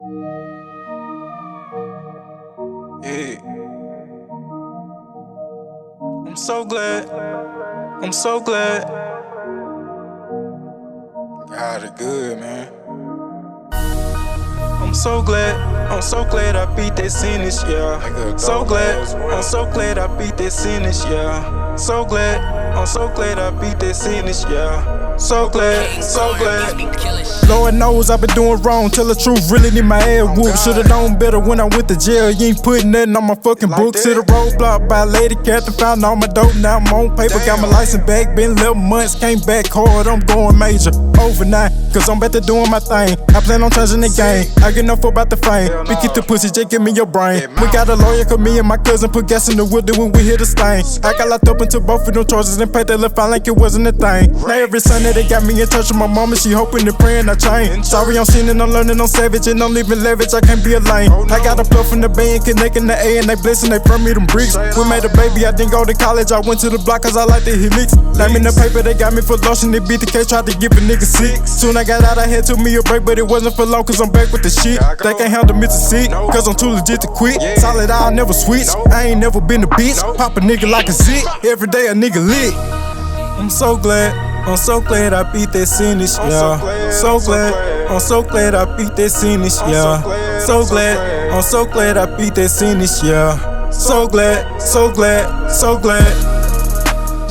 Yeah. I'm so glad. I'm so glad. God is good, man. I'm so glad. I'm so glad I beat that sentence, yeah. So glad. I'm so glad I beat that sentence, yeah. So glad. I'm so glad I beat that sentence, yeah. So glad, so glad. Lord knows I've been doing wrong. Tell the truth, really need my head whooped. Should've known better when I went to jail. You ain't putting nothing on my fucking books. Hit a roadblock by a lady captain, found all my dope. Now I'm on paper, got my license back. Been 11 months, came back hard. I'm going major overnight, cause I'm back to doing my thing. I plan on changing the game. I get no fuck about the fame. We get the pussy, just give me your brain. We got a lawyer, cause me and my cousin put gas in the wood when we hit a stain. I got locked up into both of them charges and paid that little fine like it wasn't a thing. Now every Sunday they got me in touch with my mama, she hoping and praying I change. Sorry I'm sinning, I'm learning, I'm savage, and I'm living lavish, I can't be a lame. I got a plug from the band, connecting the A, and they blessing, they front me them bricks. We made a baby, I didn't go to college, I went to the block cause I like to hit licks. Name in the paper, they got me for lotion, they beat the case, tried to give a nigga sick. Soon I got out, I had took me a break, but it wasn't for long cause I'm back with the shit. They can't handle me to sick, cause I'm too legit to quit. Solid, I'll never switch, I ain't never been a bitch. Pop a nigga like a zit, every day a nigga lit. I'm so glad. I'm so glad I beat that sentence, yeah. So glad, I'm so glad I beat that sentence, yeah. So glad, I'm so glad I beat that sentence, yeah. So glad, so glad, so glad.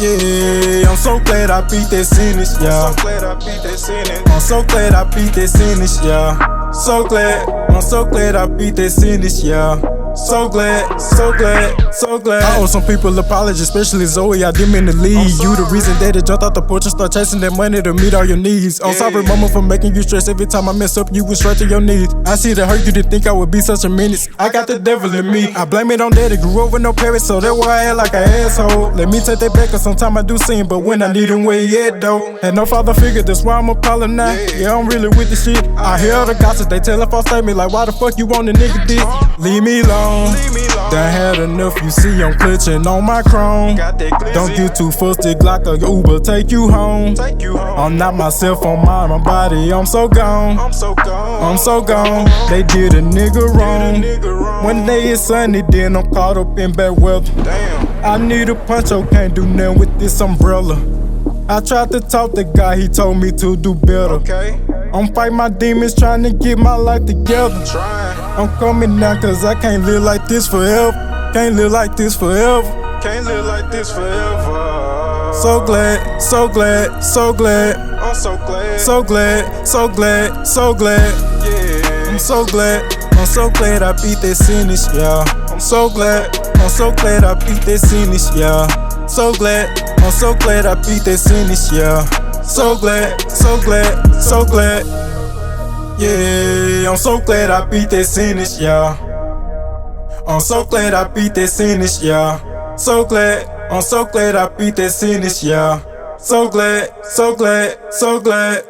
Yeah, I'm so glad I beat that sentence, yeah. I'm so glad I beat that sentence, yeah. So glad, I'm so glad I beat that sentence, yeah. So glad, so glad, so glad. I owe some people apologies, especially Zoe, I didn't mean to leave. You the reason that it jumped out the porch and start chasing that money to meet all your needs. I'm sorry mama for making you stress. Every time I mess up you went straight to your knees. I see the hurt, you didn't think I would be such a menace. I got the devil in me, I blame it on daddy. Grew up with no parents, so that's why I act like an asshole. Let me take that back cause sometimes I do sin, but when I need him where he at though. And no father figure, that's why I'm a problem now. Yeah, I'm really with the shit. I hear all the gossip, they tell false statement like why the fuck you want a nigga dick? Leave me alone. Done had enough, you see I'm clutching on my chrome. Don't get too fussy, Glock or Uber take you home. I'm not myself on my body, I'm so gone. I'm so gone, they did a nigga wrong. One day it's sunny, then I'm caught up in bad weather. I need a poncho, can't do nothing with this umbrella. I tried to talk to God, he told me to do better. I'm fighting my demons, trying to get my life together. I'm coming down cause I can't live like this forever. Can't live like this forever. Can't live like this forever. So glad, so glad, so glad. I'm so glad. So glad, so glad, so glad. Yeah. I'm so glad I beat that sentence, yeah. I'm so glad I beat that sentence, yeah. So glad, I'm so glad I beat that sentence, yeah. So glad, so glad, so glad. Yeah, I'm so glad I beat that sentence, yeah. I'm so glad I beat that sentence, yeah. So glad, I'm so glad I beat that sentence, yeah. So glad, so glad, so glad.